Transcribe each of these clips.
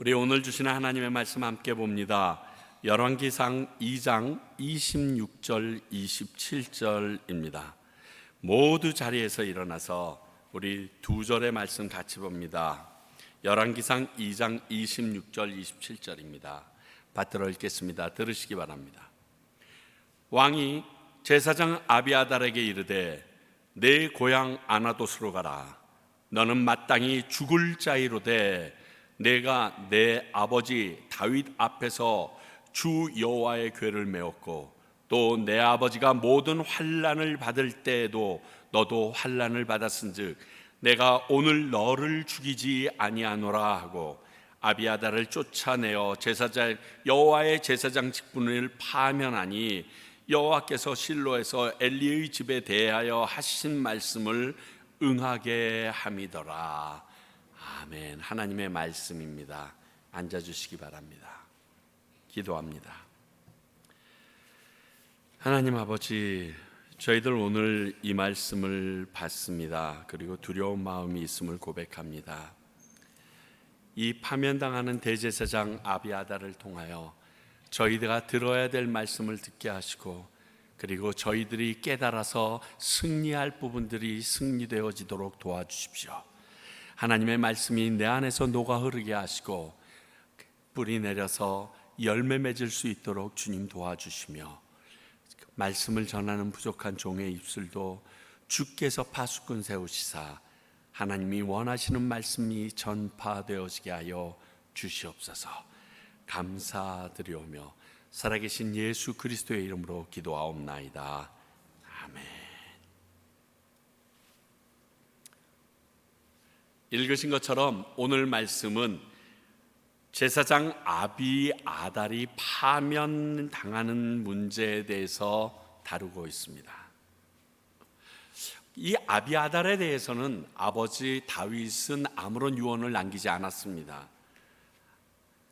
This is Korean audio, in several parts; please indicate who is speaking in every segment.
Speaker 1: 우리 오늘 주시는 하나님의 말씀 함께 봅니다. 열왕기상 2장 26절 27절입니다. 모두 자리에서 일어나서 우리 두 절의 말씀 같이 봅니다. 열왕기상 2장 26절 27절입니다. 받들어 읽겠습니다. 들으시기 바랍니다. 왕이 제사장 아비아달에게 이르되 내 고향 아나돗으로 가라. 너는 마땅히 죽을 자이로되 내가 내 아버지 다윗 앞에서 주 여호와의 궤를 메었고 또 내 아버지가 모든 환난을 받을 때에도 너도 환난을 받았은즉 내가 오늘 너를 죽이지 아니하노라 하고 아비아달을 쫓아내어 제사장 여호와의 제사장 직분을 파면하니 여호와께서 실로에서 엘리의 집에 대하여 하신 말씀을 응하게 함이더라. 아멘. 하나님의 말씀입니다. 앉아주시기 바랍니다. 기도합니다. 하나님 아버지, 저희들 오늘 이 말씀을 받습니다. 그리고 두려운 마음이 있음을 고백합니다. 이 파면당하는 대제사장 아비아달을 통하여 저희가 들어야 될 말씀을 듣게 하시고 그리고 저희들이 깨달아서 승리할 부분들이 승리되어지도록 도와주십시오. 하나님의 말씀이 내 안에서 녹아 흐르게 하시고 뿌리 내려서 열매 맺을 수 있도록 주님 도와주시며 말씀을 전하는 부족한 종의 입술도 주께서 파수꾼 세우시사 하나님이 원하시는 말씀이 전파되어지게 하여 주시옵소서. 감사드리오며 살아계신 예수 그리스도의 이름으로 기도하옵나이다. 아멘. 읽으신 것처럼 오늘 말씀은 제사장 아비아달이 파면당하는 문제에 대해서 다루고 있습니다. 이 아비아달에 대해서는 아버지 다윗은 아무런 유언을 남기지 않았습니다.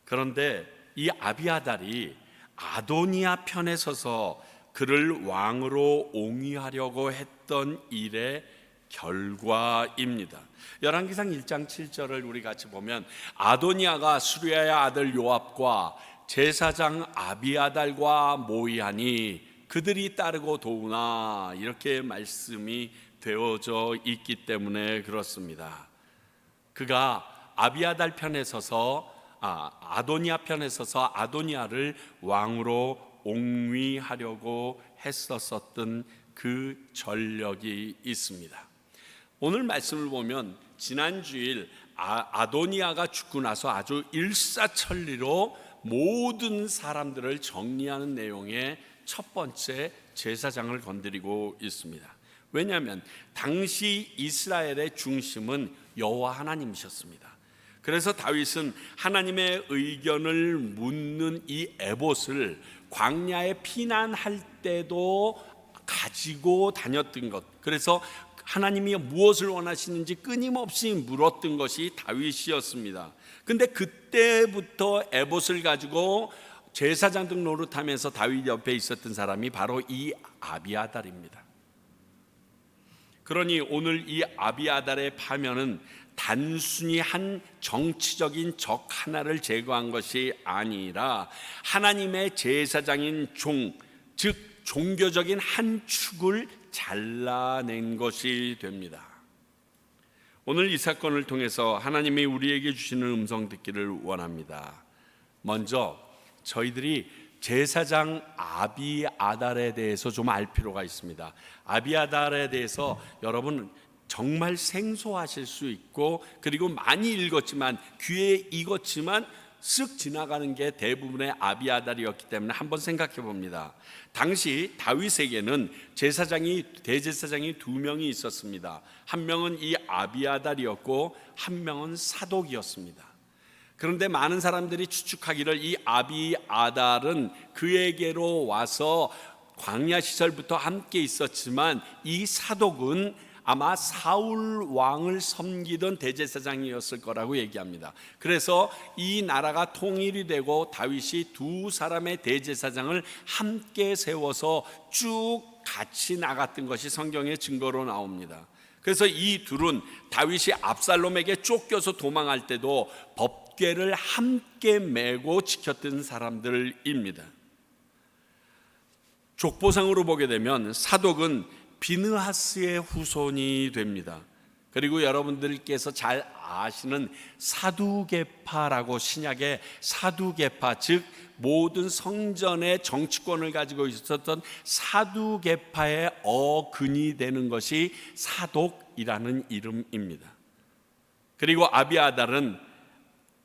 Speaker 1: 그런데 이 아비아달이 아도니아 편에 서서 그를 왕으로 옹위하려고 했던 일의 결과입니다. 열왕기상 1장 7절을 우리 같이 보면 아도니아가 수리아의 아들 요압과 제사장 아비아달과 모의하니 그들이 따르고 도우나 이렇게 말씀이 되어져 있기 때문에 그렇습니다. 그가 아비아달 편에 서서 아도니아 편에 서서 아도니아를 왕으로 옹위하려고 했었던 그 전력이 있습니다. 오늘 말씀을 보면 지난주일 아도니아가 죽고 나서 아주 일사천리로 모든 사람들을 정리하는 내용의 첫 번째 제사장을 건드리고 있습니다. 왜냐하면 당시 이스라엘의 중심은 여호와 하나님이셨습니다. 그래서 다윗은 하나님의 의견을 묻는 이 에봇을 광야에 피난할 때도 가지고 다녔던 것, 그래서 하나님이 무엇을 원하시는지 끊임없이 물었던 것이 다윗이었습니다. 근데 그때부터 에봇을 가지고 제사장들 노릇하면서 다윗 옆에 있었던 사람이 바로 이 아비아달입니다. 그러니 오늘 이 아비아달의 파면은 단순히 한 정치적인 적 하나를 제거한 것이 아니라 하나님의 제사장인 종, 즉 종교적인 한 축을 잘라낸 것이 됩니다. 오늘 이 사건을 통해서 하나님이 우리에게 주시는 음성 듣기를 원합니다. 먼저 저희들이 제사장 아비아달에 대해서 좀 알 필요가 있습니다. 아비아달에 대해서 여러분 정말 생소하실 수 있고 그리고 많이 읽었지만 귀에 익었지만 쓱 지나가는 게 대부분의 아비아달이었기 때문에 한번 생각해 봅니다. 당시 다윗에게는 대제사장이 두 명이 있었습니다. 한 명은 이 아비아달이었고 한 명은 사독이었습니다. 그런데 많은 사람들이 추측하기를 이 아비아달은 그에게로 와서 광야 시절부터 함께 있었지만 이 사독은 아마 사울 왕을 섬기던 대제사장이었을 거라고 얘기합니다. 그래서 이 나라가 통일이 되고 다윗이 두 사람의 대제사장을 함께 세워서 쭉 같이 나갔던 것이 성경의 증거로 나옵니다. 그래서 이 둘은 다윗이 압살롬에게 쫓겨서 도망할 때도 법궤를 함께 메고 지켰던 사람들입니다. 족보상으로 보게 되면 사독은 비느하스의 후손이 됩니다. 그리고 여러분들께서 잘 아시는 사두개파라고, 신약의 사두개파, 즉 모든 성전의 정치권을 가지고 있었던 사두개파의 어근이 되는 것이 사독이라는 이름입니다. 그리고 아비아달은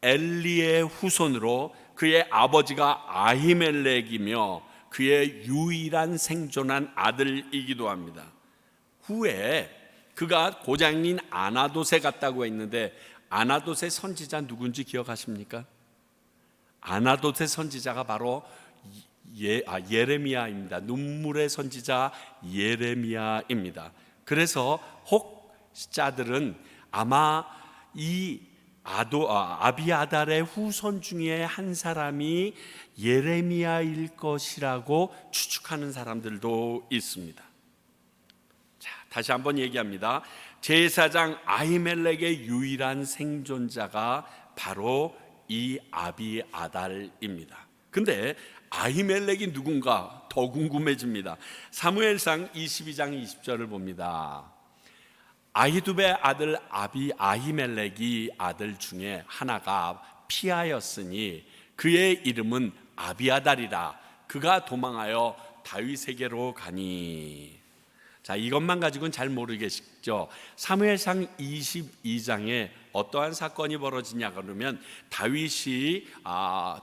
Speaker 1: 엘리의 후손으로 그의 아버지가 아히멜렉이며 그의 유일한 생존한 아들이기도 합니다. 후에 그가 고장인 아나돗에 갔다고 했는데 아나돗의 선지자 누군지 기억하십니까? 아나돗의 선지자가 바로 예레미야입니다. 눈물의 선지자 예레미야입니다. 그래서 혹자들은 아마 이 아비아달의 후손 중에 한 사람이 예레미야일 것이라고 추측하는 사람들도 있습니다. 자, 다시 한번 얘기합니다. 제사장 아히멜렉의 유일한 생존자가 바로 이 아비아달입니다. 근데 아히멜렉이 누군가 더 궁금해집니다. 사무엘상 22장 20절을 봅니다. 아히두베의 아들 아히멜렉이 아들 중에 하나가 피하였으니 그의 이름은 아비아달이라. 그가 도망하여 다윗에게로 가니. 자, 이것만 가지고는 잘 모르겠죠. 사무엘상 22장에 어떠한 사건이 벌어지냐 그러면 다윗이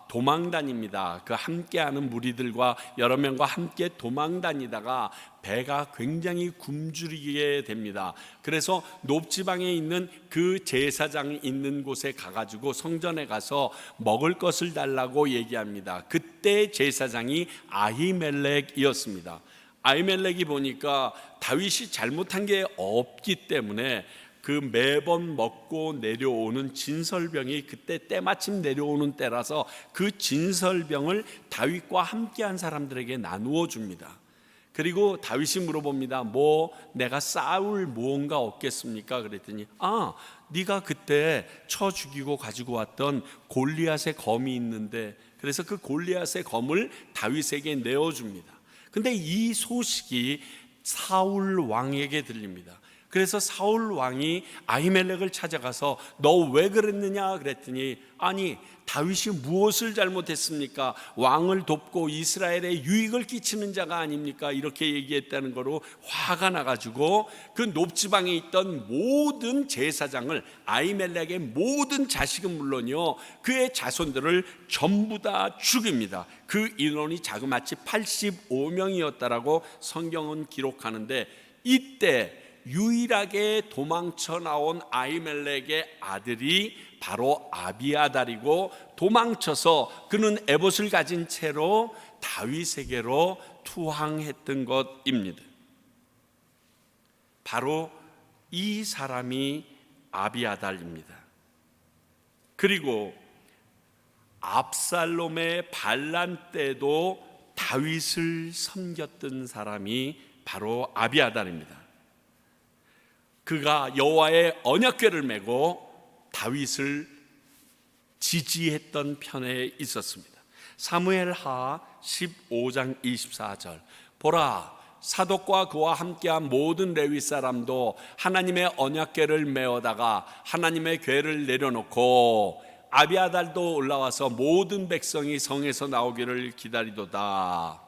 Speaker 1: 도망다닙니다. 그 함께하는 무리들과 여러 명과 함께 도망다니다가 배가 굉장히 굶주리게 됩니다. 그래서 높지방에 있는 그 제사장이 있는 곳에 가가지고 성전에 가서 먹을 것을 달라고 얘기합니다. 그때 제사장이 아히멜렉이었습니다. 아히멜렉이 보니까 다윗이 잘못한 게 없기 때문에 그 매번 먹고 내려오는 진설병이 그때 때마침 내려오는 때라서 그 진설병을 다윗과 함께한 사람들에게 나누어 줍니다. 그리고 다윗이 물어봅니다. 뭐 내가 싸울 무언가 없겠습니까? 그랬더니 네가 그때 쳐 죽이고 가지고 왔던 골리앗의 검이 있는데, 그래서 그 골리앗의 검을 다윗에게 내어줍니다. 근데 이 소식이 사울 왕에게 들립니다. 그래서 사울 왕이 아히멜렉을 찾아가서 너 왜 그랬느냐 그랬더니 아니 다윗이 무엇을 잘못했습니까? 왕을 돕고 이스라엘에 유익을 끼치는 자가 아닙니까? 이렇게 얘기했다는 거로 화가 나가지고 그 높지방에 있던 모든 제사장을, 아히멜렉의 모든 자식은 물론요 그의 자손들을 전부 다 죽입니다. 그 인원이 자그마치 85명이었다라고 성경은 기록하는데, 이때 유일하게 도망쳐 나온 아히멜렉의 아들이 바로 아비아달이고, 도망쳐서 그는 에봇을 가진 채로 다윗에게로 투항했던 것입니다. 바로 이 사람이 아비아달입니다. 그리고 압살롬의 반란 때도 다윗을 섬겼던 사람이 바로 아비아달입니다. 그가 여호와의 언약궤를 메고 다윗을 지지했던 편에 있었습니다. 사무엘하 15장 24절 보라, 사독과 그와 함께한 모든 레위 사람도 하나님의 언약궤를 메어다가 하나님의 궤를 내려놓고 아비아달도 올라와서 모든 백성이 성에서 나오기를 기다리도다.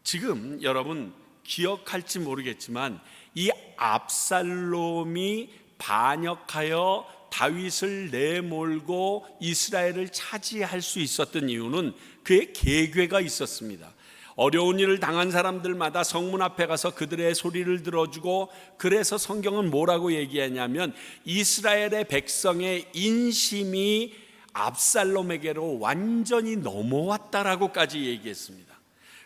Speaker 1: 지금 여러분 기억할지 모르겠지만 이 압살롬이 반역하여 다윗을 내몰고 이스라엘을 차지할 수 있었던 이유는 그의 계궤가 있었습니다. 어려운 일을 당한 사람들마다 성문 앞에 가서 그들의 소리를 들어주고, 그래서 성경은 뭐라고 얘기하냐면 이스라엘의 백성의 인심이 압살롬에게로 완전히 넘어왔다라고까지 얘기했습니다.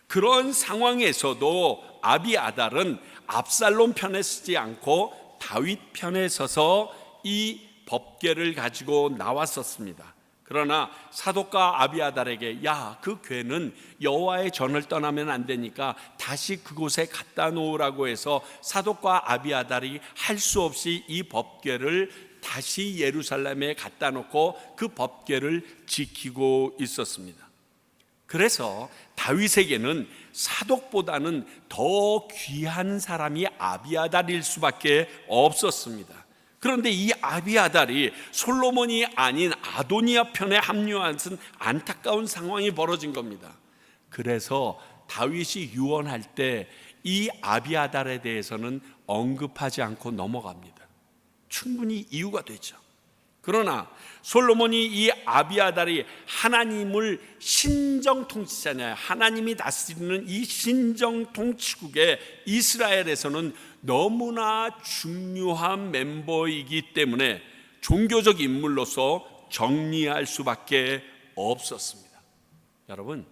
Speaker 1: 그런 상황에서도 아비아달은 압살롬 편에 서지 않고 다윗 편에 서서 이 법궤를 가지고 나왔었습니다. 그러나 사독과 아비아달에게 그 궤는 여호와의 전을 떠나면 안 되니까 다시 그곳에 갖다 놓으라고 해서 사독과 아비아달이 할 수 없이 이 법궤를 다시 예루살렘에 갖다 놓고 그 법궤를 지키고 있었습니다. 그래서 다윗에게는 사독보다는 더 귀한 사람이 아비아달일 수밖에 없었습니다. 그런데 이 아비아달이 솔로몬이 아닌 아도니아 편에 합류한 안타까운 상황이 벌어진 겁니다. 그래서 다윗이 유언할 때 이 아비아달에 대해서는 언급하지 않고 넘어갑니다. 충분히 이유가 되죠. 그러나 솔로몬이 이 아비아달이 하나님을 신정 통치자냐, 하나님이 다스리는 이 신정 통치국의 이스라엘에서는 너무나 중요한 멤버이기 때문에 종교적 인물로서 정리할 수밖에 없었습니다. 여러분,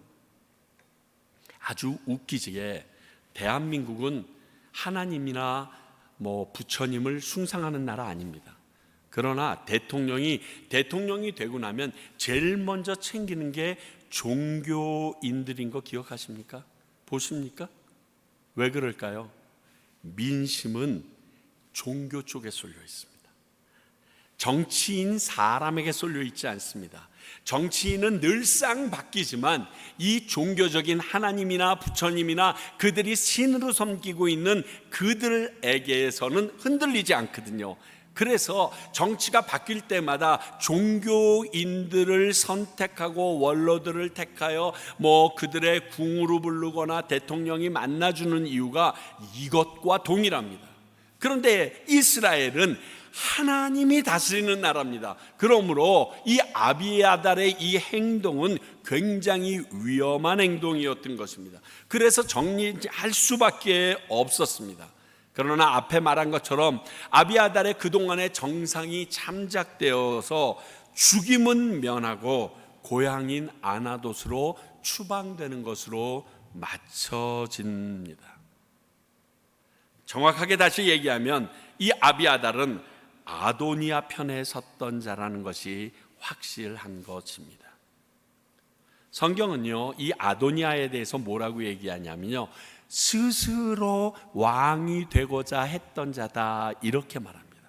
Speaker 1: 아주 웃기지게 대한민국은 하나님이나 부처님을 숭상하는 나라 아닙니다. 그러나 대통령이 되고 나면 제일 먼저 챙기는 게 종교인들인 거 기억하십니까? 보십니까? 왜 그럴까요? 민심은 종교 쪽에 쏠려 있습니다. 정치인 사람에게 쏠려 있지 않습니다. 정치인은 늘상 바뀌지만 이 종교적인 하나님이나 부처님이나 그들이 신으로 섬기고 있는 그들에게서는 흔들리지 않거든요. 그래서 정치가 바뀔 때마다 종교인들을 선택하고 원로들을 택하여 그들의 궁으로 부르거나 대통령이 만나주는 이유가 이것과 동일합니다. 그런데 이스라엘은 하나님이 다스리는 나라입니다. 그러므로 이 아비아달의 이 행동은 굉장히 위험한 행동이었던 것입니다. 그래서 정리할 수밖에 없었습니다. 그러나 앞에 말한 것처럼 아비아달의 그동안의 정상이 참작되어서 죽임은 면하고 고향인 아나돗으로 추방되는 것으로 맞춰집니다. 정확하게 다시 얘기하면 이 아비아달은 아도니아 편에 섰던 자라는 것이 확실한 것입니다. 성경은요, 이 아도니아에 대해서 뭐라고 얘기하냐면요, 스스로 왕이 되고자 했던 자다, 이렇게 말합니다.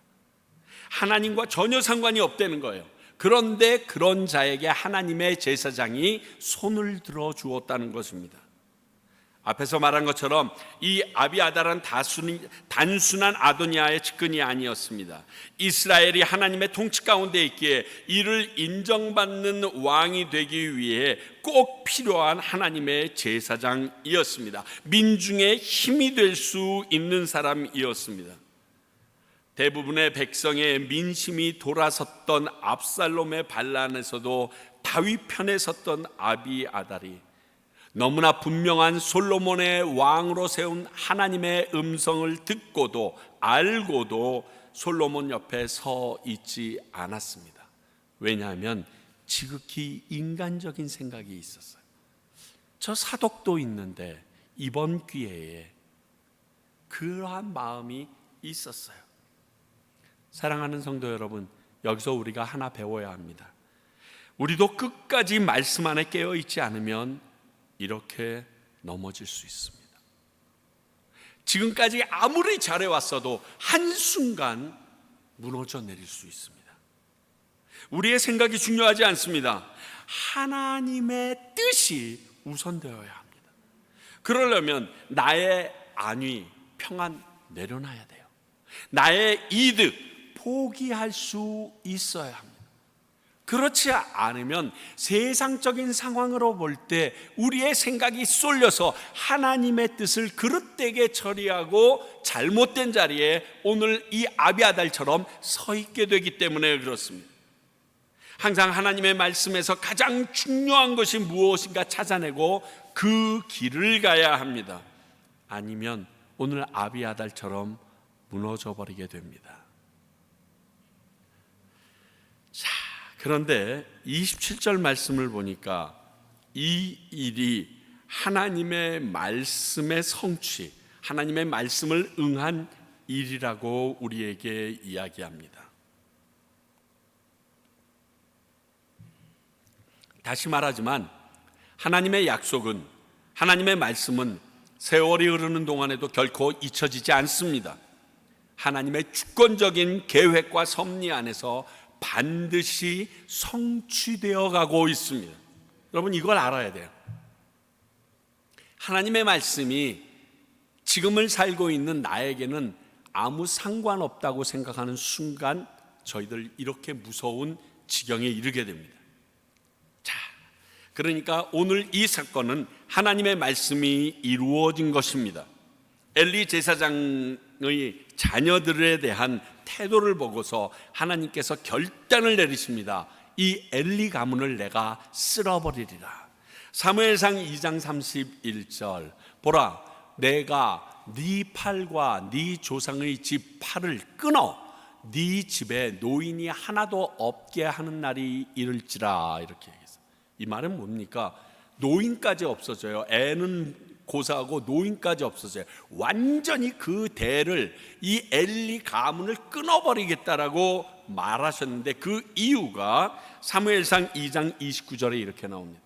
Speaker 1: 하나님과 전혀 상관이 없다는 거예요. 그런데 그런 자에게 하나님의 제사장이 손을 들어 주었다는 것입니다. 앞에서 말한 것처럼 이 아비아달은 단순한 아도니아의 측근이 아니었습니다. 이스라엘이 하나님의 통치 가운데 있기에 이를 인정받는 왕이 되기 위해 꼭 필요한 하나님의 제사장이었습니다. 민중의 힘이 될 수 있는 사람이었습니다. 대부분의 백성의 민심이 돌아섰던 압살롬의 반란에서도 다윗 편에 섰던 아비아달이 너무나 분명한 솔로몬의 왕으로 세운 하나님의 음성을 듣고도 알고도 솔로몬 옆에 서 있지 않았습니다. 왜냐하면 지극히 인간적인 생각이 있었어요. 저 사독도 있는데 이번 기회에 그러한 마음이 있었어요. 사랑하는 성도 여러분, 여기서 우리가 하나 배워야 합니다. 우리도 끝까지 말씀 안에 깨어 있지 않으면 이렇게 넘어질 수 있습니다. 지금까지 아무리 잘해왔어도 한순간 무너져 내릴 수 있습니다. 우리의 생각이 중요하지 않습니다. 하나님의 뜻이 우선되어야 합니다. 그러려면 나의 안위, 평안 내려놔야 돼요. 나의 이득 포기할 수 있어야 합니다. 그렇지 않으면 세상적인 상황으로 볼 때 우리의 생각이 쏠려서 하나님의 뜻을 그릇되게 처리하고 잘못된 자리에 오늘 이 아비아달처럼 서 있게 되기 때문에 그렇습니다. 항상 하나님의 말씀에서 가장 중요한 것이 무엇인가 찾아내고 그 길을 가야 합니다. 아니면 오늘 아비아달처럼 무너져 버리게 됩니다. 자, 그런데 27절 말씀을 보니까 이 일이 하나님의 말씀의 성취, 하나님의 말씀을 응한 일이라고 우리에게 이야기합니다. 다시 말하지만 하나님의 약속은, 하나님의 말씀은 세월이 흐르는 동안에도 결코 잊혀지지 않습니다. 하나님의 주권적인 계획과 섭리 안에서 반드시 성취되어 가고 있습니다. 여러분, 이걸 알아야 돼요. 하나님의 말씀이 지금을 살고 있는 나에게는 아무 상관없다고 생각하는 순간 저희들 이렇게 무서운 지경에 이르게 됩니다. 자, 그러니까 오늘 이 사건은 하나님의 말씀이 이루어진 것입니다. 엘리 제사장의 자녀들에 대한 태도를 보고서 하나님께서 결단을 내리십니다. 이 엘리 가문을 내가 쓸어버리리라. 사무엘상 2장 31절, 보라, 내가 네 팔과 네 조상의 집 팔을 끊어 네 집에 노인이 하나도 없게 하는 날이 이를지라. 이렇게 얘기했어요. 이 말은 뭡니까? 노인까지 없어져요. 애는 고사하고 노인까지 없어져요. 완전히 그 대를, 이 엘리 가문을 끊어버리겠다라고 말하셨는데, 그 이유가 사무엘상 2장 29절에 이렇게 나옵니다.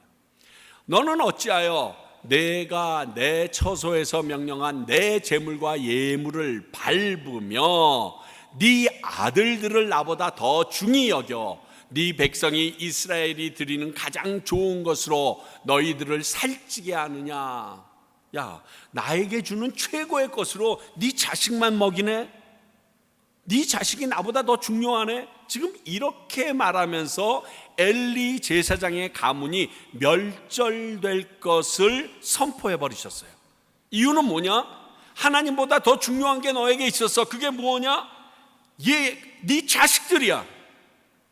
Speaker 1: 너는 어찌하여 내가 내 처소에서 명령한 내 제물과 예물을 밟으며 네 아들들을 나보다 더 중히 여겨 네 백성이 이스라엘이 드리는 가장 좋은 것으로 너희들을 살찌게 하느냐. 야, 나에게 주는 최고의 것으로 네 자식만 먹이네? 네 자식이 나보다 더 중요하네? 지금 이렇게 말하면서 엘리 제사장의 가문이 멸절될 것을 선포해 버리셨어요. 이유는 뭐냐? 하나님보다 더 중요한 게 너에게 있었어. 그게 뭐냐? 네 자식들이야.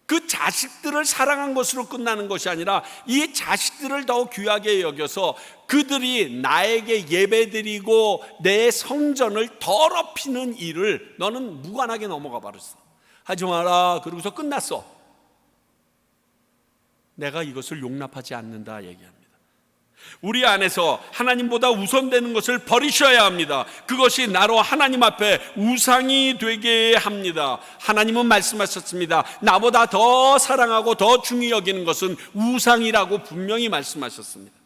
Speaker 1: 그 자식들을 사랑한 것으로 끝나는 것이 아니라 이 자식들을 더 귀하게 여겨서 그들이 나에게 예배드리고 내 성전을 더럽히는 일을 너는 무관하게 넘어가 버렸어. 하지 마라. 그러고서 끝났어. 내가 이것을 용납하지 않는다 얘기합니다. 우리 안에서 하나님보다 우선되는 것을 버리셔야 합니다. 그것이 나로 하나님 앞에 우상이 되게 합니다. 하나님은 말씀하셨습니다. 나보다 더 사랑하고 더 중히 여기는 것은 우상이라고 분명히 말씀하셨습니다.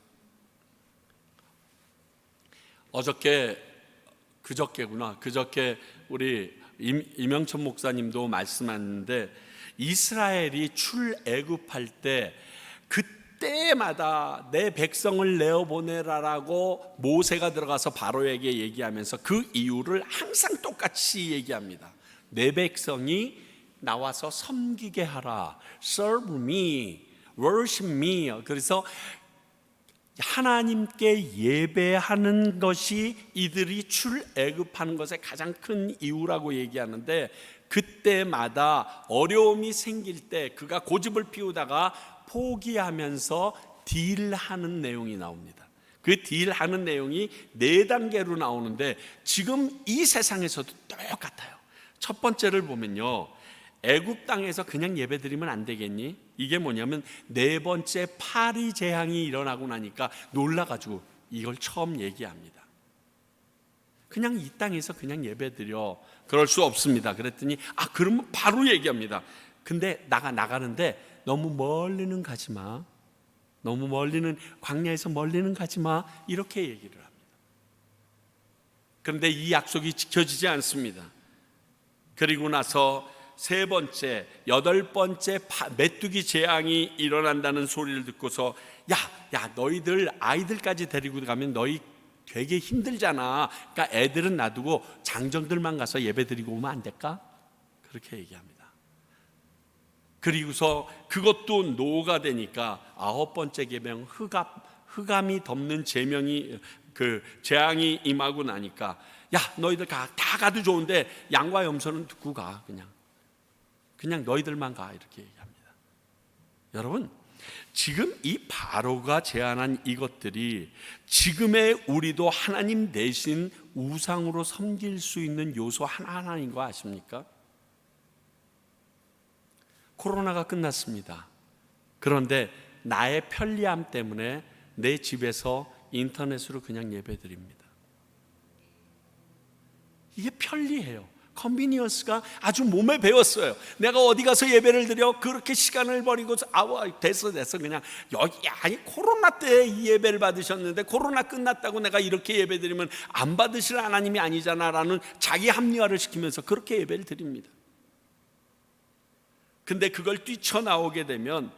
Speaker 1: 그저께 우리 임영천 목사님도 말씀하는데, 이스라엘이 출애굽할 때 그때마다 내 백성을 내어보내라라고 모세가 들어가서 바로에게 얘기하면서 그 이유를 항상 똑같이 얘기합니다. 내 백성이 나와서 섬기게 하라. Serve me, worship me. 그래서 하나님께 예배하는 것이 이들이 출애굽하는 것의 가장 큰 이유라고 얘기하는데, 그때마다 어려움이 생길 때 그가 고집을 피우다가 포기하면서 딜하는 내용이 나옵니다. 그 딜하는 내용이 4단계로 나오는데, 지금 이 세상에서도 똑같아요. 첫 번째를 보면요, 애굽 땅에서 그냥 예배드리면 안 되겠니? 이게 뭐냐면 4번째 파리 재앙이 일어나고 나니까 놀라가지고 이걸 처음 얘기합니다. 그냥 이 땅에서 그냥 예배드려, 그럴 수 없습니다. 그랬더니 그러면 바로 얘기합니다. 근데 나가는데 너무 멀리는 가지 마. 너무 멀리는, 광야에서 멀리는 가지 마. 이렇게 얘기를 합니다. 그런데 이 약속이 지켜지지 않습니다. 그리고 나서 3번째, 8번째 메뚜기 재앙이 일어난다는 소리를 듣고서 야 너희들 아이들까지 데리고 가면 너희 되게 힘들잖아. 그러니까 애들은 놔두고 장정들만 가서 예배드리고 오면 안 될까? 그렇게 얘기합니다. 그리고서 그것도 노가 되니까 9번째 계명, 흑암이 덮는 재앙이 임하고 나니까 너희들 다 가도 좋은데 양과 염소는 두고 가. 그냥 너희들만 가. 이렇게 얘기합니다. 여러분, 지금 이 바로가 제안한 이것들이 지금의 우리도 하나님 대신 우상으로 섬길 수 있는 요소 하나하나인 거 아십니까? 코로나가 끝났습니다. 그런데 나의 편리함 때문에 내 집에서 인터넷으로 그냥 예배드립니다. 이게 편리해요. 컨비니언스가 아주 몸에 배웠어요. 내가 어디 가서 예배를 드려 그렇게 시간을 버리고 됐어 그냥 여기 아니 코로나 때 이 예배를 받으셨는데 코로나 끝났다고 내가 이렇게 예배 드리면 안 받으실 하나님이 아니잖아라는 자기 합리화를 시키면서 그렇게 예배를 드립니다. 근데 그걸 뛰쳐나오게 되면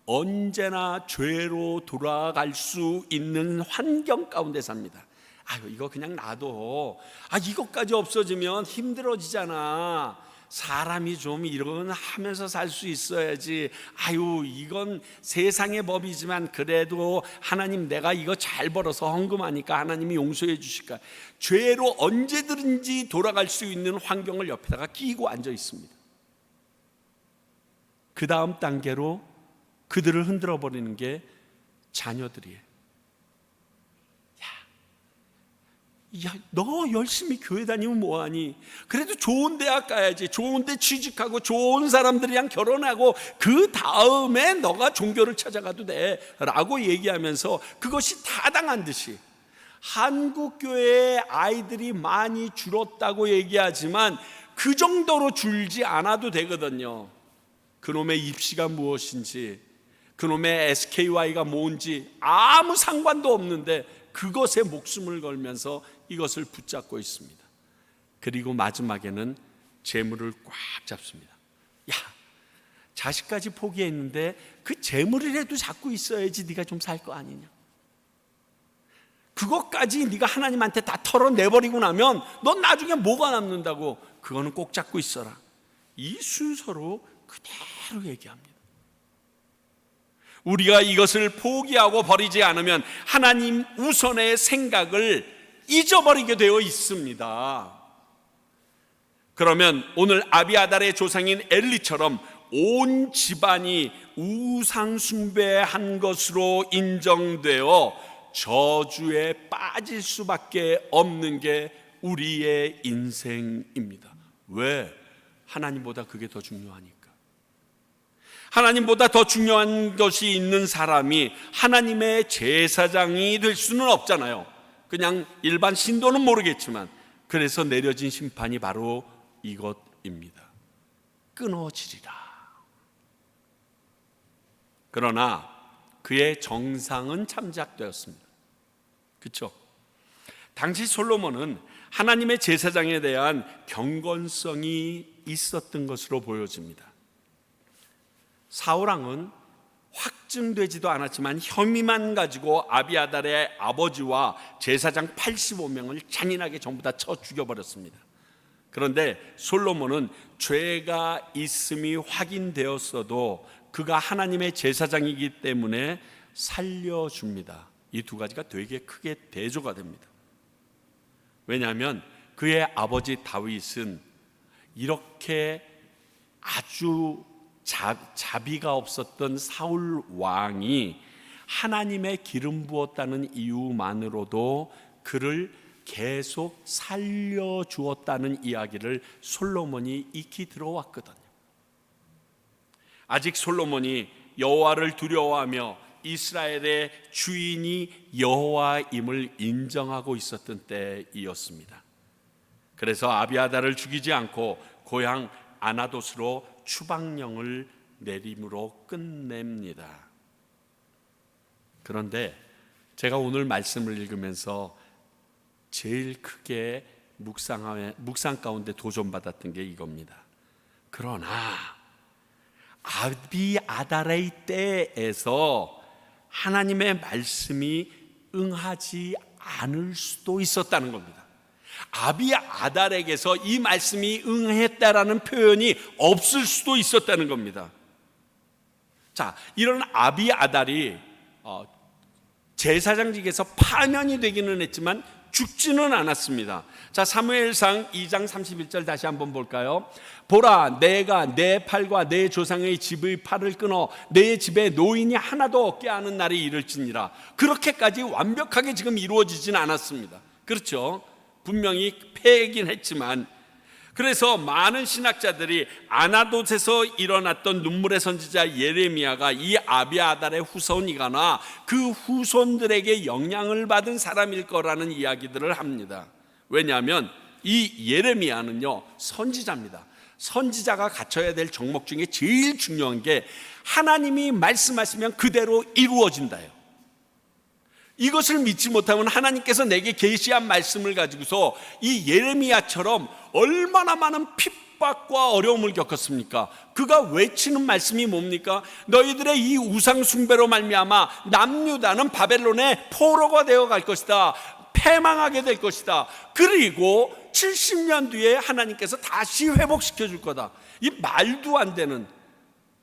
Speaker 1: 언제나 죄로 돌아갈 수 있는 환경 가운데 삽니다. 아유, 이거 그냥 놔둬. 이것까지 없어지면 힘들어지잖아. 사람이 좀 이런 하면서 살 수 있어야지. 아유, 이건 세상의 법이지만 그래도 하나님 내가 이거 잘 벌어서 헌금하니까 하나님이 용서해 주실까. 죄로 언제든지 돌아갈 수 있는 환경을 옆에다가 끼고 앉아 있습니다. 그 다음 단계로 그들을 흔들어 버리는 게 자녀들이에요. 야, 너 열심히 교회 다니면 뭐하니? 그래도 좋은 대학 가야지. 좋은 데 취직하고 좋은 사람들이랑 결혼하고 그 다음에 너가 종교를 찾아가도 돼 라고 얘기하면서 그것이 타당한 듯이 한국 교회의 아이들이 많이 줄었다고 얘기하지만 그 정도로 줄지 않아도 되거든요. 그놈의 입시가 무엇인지, 그놈의 SKY가 뭔지 아무 상관도 없는데 그것에 목숨을 걸면서 이것을 붙잡고 있습니다. 그리고 마지막에는 재물을 꽉 잡습니다. 야, 자식까지 포기했는데 그 재물이라도 잡고 있어야지 네가 좀 살 거 아니냐. 그것까지 네가 하나님한테 다 털어내버리고 나면 넌 나중에 뭐가 남는다고. 그거는 꼭 잡고 있어라. 이 순서로 그대로 얘기합니다. 우리가 이것을 포기하고 버리지 않으면 하나님 우선의 생각을 잊어버리게 되어 있습니다. 그러면 오늘 아비아달의 조상인 엘리처럼 온 집안이 우상 숭배한 것으로 인정되어 저주에 빠질 수밖에 없는 게 우리의 인생입니다. 왜? 하나님보다 그게 더 중요하니까. 하나님보다 더 중요한 것이 있는 사람이 하나님의 제사장이 될 수는 없잖아요. 그냥 일반 신도는 모르겠지만 그래서 내려진 심판이 바로 이것입니다. 끊어지리라. 그러나 그의 정상은 참작되었습니다. 그렇죠? 당시 솔로몬은 하나님의 제사장에 대한 경건성이 있었던 것으로 보여집니다. 사울왕은 확증되지도 않았지만 혐의만 가지고 아비아달의 아버지와 제사장 85명을 잔인하게 전부 다 쳐 죽여버렸습니다. 그런데 솔로몬은 죄가 있음이 확인되었어도 그가 하나님의 제사장이기 때문에 살려줍니다. 이 두 가지가 되게 크게 대조가 됩니다. 왜냐하면 그의 아버지 다윗은 이렇게 아주 자비가 없었던 사울 왕이 하나님의 기름 부었다는 이유만으로도 그를 계속 살려주었다는 이야기를 솔로몬이 익히 들어왔거든요. 아직 솔로몬이 여호와를 두려워하며 이스라엘의 주인이 여호와임을 인정하고 있었던 때이었습니다. 그래서 아비아달을 죽이지 않고 고향 아나돗으로 추방령을 내림으로 끝냅니다. 그런데 제가 오늘 말씀을 읽으면서 제일 크게 묵상 가운데 도전받았던 게 이겁니다. 그러나 아비아달의 때에서 하나님의 말씀이 응하지 않을 수도 있었다는 겁니다. 아비아달에게서 이 말씀이 응했다라는 표현이 없을 수도 있었다는 겁니다. 자, 이런 아비아달이 제사장직에서 파면이 되기는 했지만 죽지는 않았습니다. 자, 사무엘상 2장 31절 다시 한번 볼까요? 보라, 내가 내 팔과 내 조상의 집의 팔을 끊어 내 집에 노인이 하나도 없게 하는 날이 이를지니라. 그렇게까지 완벽하게 지금 이루어지진 않았습니다. 그렇죠? 분명히 패이긴 했지만, 그래서 많은 신학자들이 아나돗에서 일어났던 눈물의 선지자 예레미야가 이 아비아달의 후손이거나 그 후손들에게 영향을 받은 사람일 거라는 이야기들을 합니다. 왜냐하면 이 예레미야는요, 선지자입니다. 선지자가 갖춰야 될 정목 중에 제일 중요한 게 하나님이 말씀하시면 그대로 이루어진다요. 이것을 믿지 못하면 하나님께서 내게 계시한 말씀을 가지고서 이 예레미야처럼 얼마나 많은 핍박과 어려움을 겪었습니까? 그가 외치는 말씀이 뭡니까? 너희들의 이 우상 숭배로 말미암아 남유다는 바벨론의 포로가 되어 갈 것이다. 패망하게 될 것이다. 그리고 70년 뒤에 하나님께서 다시 회복시켜 줄 거다. 이 말도 안 되는,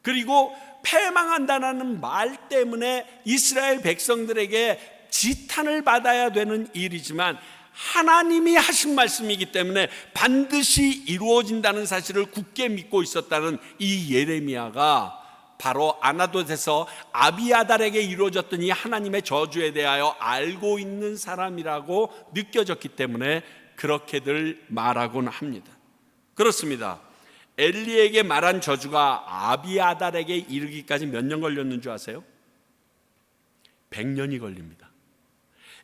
Speaker 1: 그리고 패망한다는 말 때문에 이스라엘 백성들에게 지탄을 받아야 되는 일이지만 하나님이 하신 말씀이기 때문에 반드시 이루어진다는 사실을 굳게 믿고 있었다는 이 예레미야가 바로 아나돗에서 아비아달에게 이루어졌던 이 하나님의 저주에 대하여 알고 있는 사람이라고 느껴졌기 때문에 그렇게들 말하곤 합니다. 그렇습니다. 엘리에게 말한 저주가 아비아달에게 이르기까지 몇 년 걸렸는 줄 아세요? 100년이 걸립니다.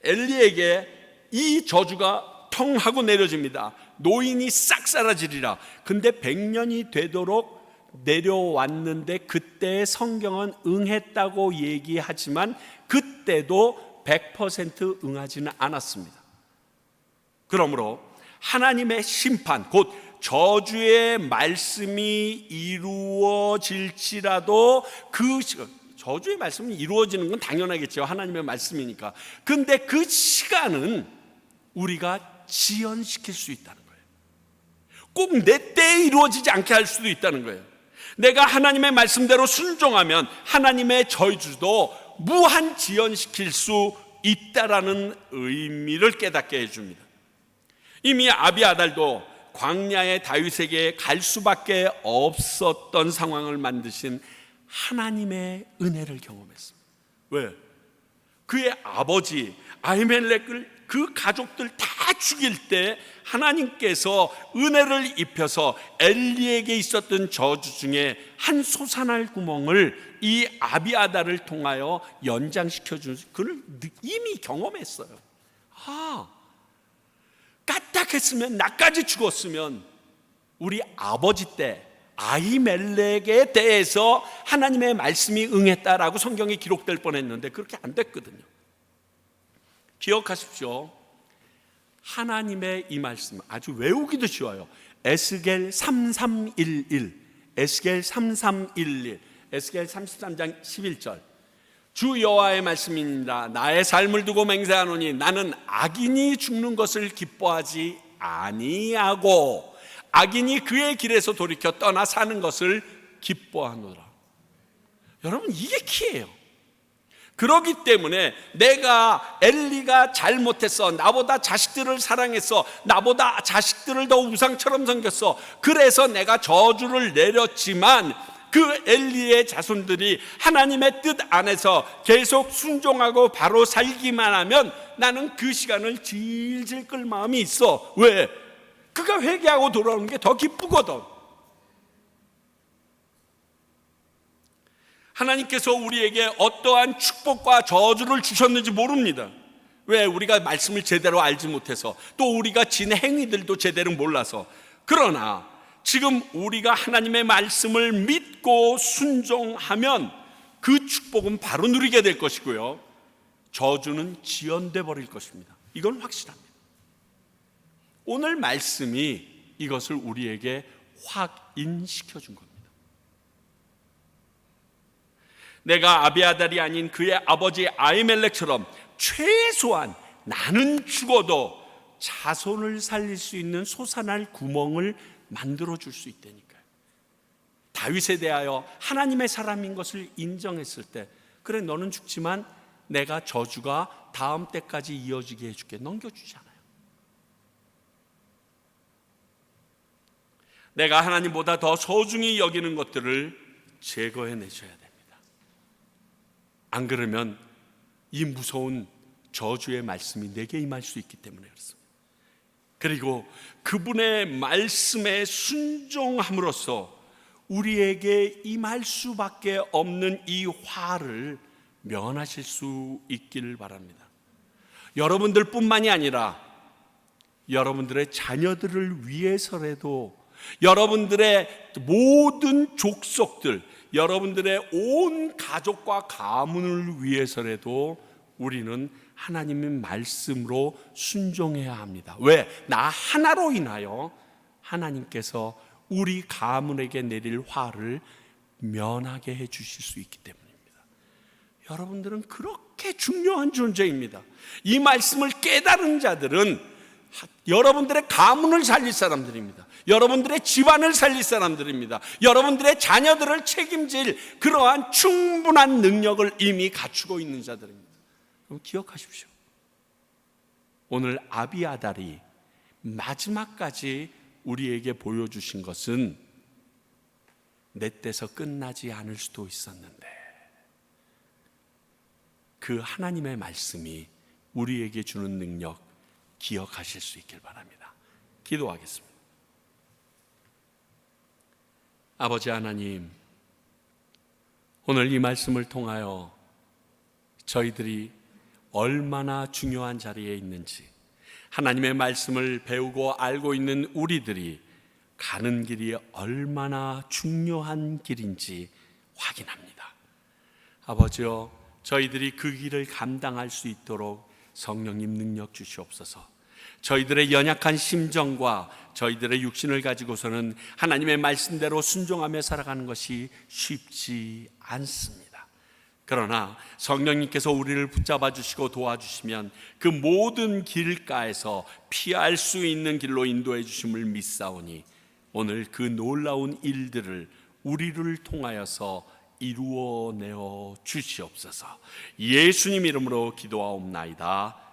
Speaker 1: 엘리에게 이 저주가 텅 하고 내려집니다. 노인이 싹 사라지리라. 근데 100년이 되도록 내려왔는데 그때 성경은 응했다고 얘기하지만 그때도 100% 응하지는 않았습니다. 그러므로 하나님의 심판, 곧 저주의 말씀이 이루어질지라도 그 저주의 말씀이 이루어지는 건 당연하겠죠. 하나님의 말씀이니까. 근데 그 시간은 우리가 지연시킬 수 있다는 거예요. 꼭 내 때에 이루어지지 않게 할 수도 있다는 거예요. 내가 하나님의 말씀대로 순종하면 하나님의 저주도 무한 지연시킬 수 있다라는 의미를 깨닫게 해줍니다. 이미 아비아달도 광야의 다윗에게 갈 수밖에 없었던 상황을 만드신 하나님의 은혜를 경험했습니다. 왜? 그의 아버지 아히멜렉을 그 가족들 다 죽일 때 하나님께서 은혜를 입혀서 엘리에게 있었던 저주 중에 한 솟아날 구멍을 이 아비아달을 통하여 연장시켜 준 그를 이미 경험했어요. 까딱했으면, 나까지 죽었으면 우리 아버지 때 아히멜렉에 대해서 하나님의 말씀이 응했다라고 성경에 기록될 뻔했는데 그렇게 안 됐거든요. 기억하십시오. 하나님의 이 말씀 아주 외우기도 쉬워요. 에스겔 3311, 에스겔 3311, 에스겔 33장 11절. 주 여호와의 말씀입니다. 나의 삶을 두고 맹세하노니 나는 악인이 죽는 것을 기뻐하지 아니하고 악인이 그의 길에서 돌이켜 떠나 사는 것을 기뻐하노라. 여러분, 이게 키예요. 그렇기 때문에 내가 엘리가 잘못했어, 나보다 자식들을 사랑했어, 나보다 자식들을 더 우상처럼 섬겼어, 그래서 내가 저주를 내렸지만 그 엘리의 자손들이 하나님의 뜻 안에서 계속 순종하고 바로 살기만 하면 나는 그 시간을 질질 끌 마음이 있어. 왜? 그가 회개하고 돌아오는 게 더 기쁘거든. 하나님께서 우리에게 어떠한 축복과 저주를 주셨는지 모릅니다. 왜? 우리가 말씀을 제대로 알지 못해서, 또 우리가 진 행위들도 제대로 몰라서. 그러나 지금 우리가 하나님의 말씀을 믿고 순종하면 그 축복은 바로 누리게 될 것이고요, 저주는 지연돼 버릴 것입니다. 이건 확실합니다. 오늘 말씀이 이것을 우리에게 확인시켜 준 겁니다. 내가 아비아달이 아닌 그의 아버지 아히멜렉처럼 최소한 나는 죽어도 자손을 살릴 수 있는 솟아날 구멍을 만들어 줄 수 있다니까요. 다윗에 대하여 하나님의 사람인 것을 인정했을 때, 그래 너는 죽지만 내가 저주가 다음 때까지 이어지게 해줄게, 넘겨주잖아요. 내가 하나님보다 더 소중히 여기는 것들을 제거해내셔야 됩니다. 안 그러면 이 무서운 저주의 말씀이 내게 임할 수 있기 때문에 그렇습니다. 그리고 그분의 말씀에 순종함으로써 우리에게 임할 수밖에 없는 이 화를 면하실 수 있기를 바랍니다. 여러분들뿐만이 아니라 여러분들의 자녀들을 위해서라도, 여러분들의 모든 족속들, 여러분들의 온 가족과 가문을 위해서라도 우리는 하나님의 말씀으로 순종해야 합니다. 왜? 나 하나로 인하여 하나님께서 우리 가문에게 내릴 화를 면하게 해 주실 수 있기 때문입니다. 여러분들은 그렇게 중요한 존재입니다. 이 말씀을 깨달은 자들은 여러분들의 가문을 살릴 사람들입니다. 여러분들의 집안을 살릴 사람들입니다. 여러분들의 자녀들을 책임질 그러한 충분한 능력을 이미 갖추고 있는 자들입니다. 그럼 기억하십시오. 오늘 아비아달이 마지막까지 우리에게 보여주신 것은 내 때서 끝나지 않을 수도 있었는데, 그 하나님의 말씀이 우리에게 주는 능력 기억하실 수 있길 바랍니다. 기도하겠습니다. 아버지 하나님, 오늘 이 말씀을 통하여 저희들이 얼마나 중요한 자리에 있는지, 하나님의 말씀을 배우고 알고 있는 우리들이 가는 길이 얼마나 중요한 길인지 확인합니다. 아버지여, 저희들이 그 길을 감당할 수 있도록 성령님 능력 주시옵소서. 저희들의 연약한 심정과 저희들의 육신을 가지고서는 하나님의 말씀대로 순종하며 살아가는 것이 쉽지 않습니다. 그러나 성령님께서 우리를 붙잡아 주시고 도와주시면 그 모든 길가에서 피할 수 있는 길로 인도해 주심을 믿사오니 오늘 그 놀라운 일들을 우리를 통하여서 이루어내어 주시옵소서. 예수님 이름으로 기도하옵나이다.